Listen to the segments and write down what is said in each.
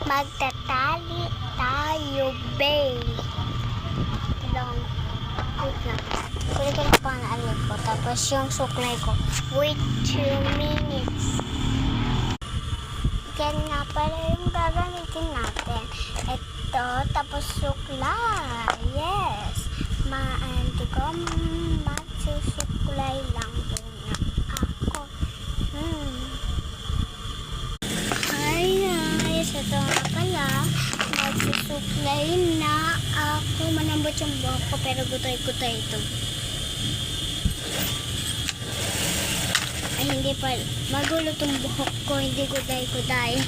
Magtatali tayo, babe. Dalawang, wait lang. Kulit ko lang panaalit ko. Tapos yung suklay ko. Wait 2 minutes. Yan nga pala yung gagamitin natin. Ito, tapos suklay. Yes. Maanti ko, magsusuklay lang muna ako. Guys, ito nga pala. Magsusuklay na ako. Manambot yung buhok ko, pero gutay-gutay ito. Ay, hindi pa. Magulo itong buhok ko. Hindi gutay-gutay.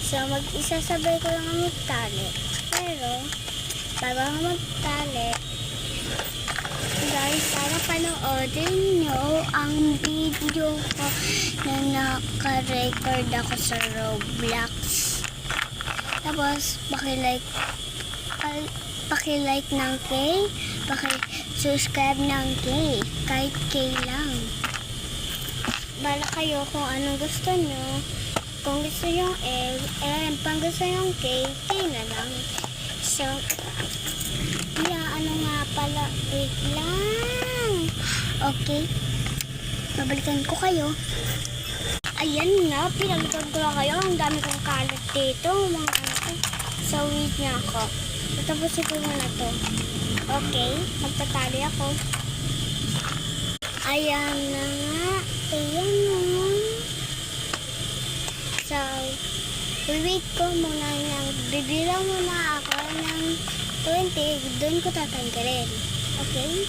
So, mag-isasabay ko lang ang magtali. Pero, bago ako magtali, guys, sana panoodin nyo ang video ko na naka-record ako sa Roblox. Tapos, paki-like ng K, paki-subscribe ng K, kahit K lang. Bala kayo kung anong gusto nyo. Kung gusto nyo pang gusto nyo K, K na lang. So, ano nga pala, wait lang. Okay, babalikan ko kayo. Ayan nga, pinalikan ko lang kayo. Ang dami kong kalat dito, mga ano. So, wait nga ako. Tapos ito muna to. Okay, magtatali ako. Ayan na nga. Ayan na nga. So, wait ko muna ng, bibilang muna ako ng 20, doon ko tatanggalin. Okay?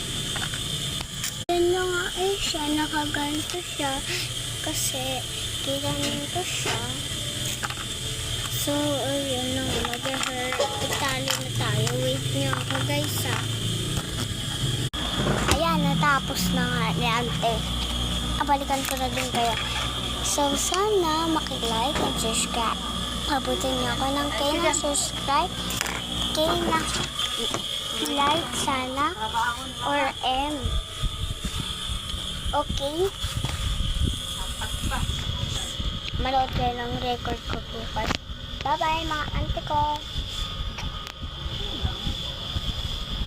Ayan na nga siya, nakaganto siya. Kasi, kinanito siya. So, ayun na nga, mag-hair. Itali na tayo. Wait nyo ako, guys, Ayan, natapos na nga ni ante. Balikan ko na din kayo. So, sana maki-like and subscribe. Pabutin niyo ako ng K na subscribe, K na like sana, or M. Okay? Manood kayo ng record ko bukas. Bye-bye mga ante ko.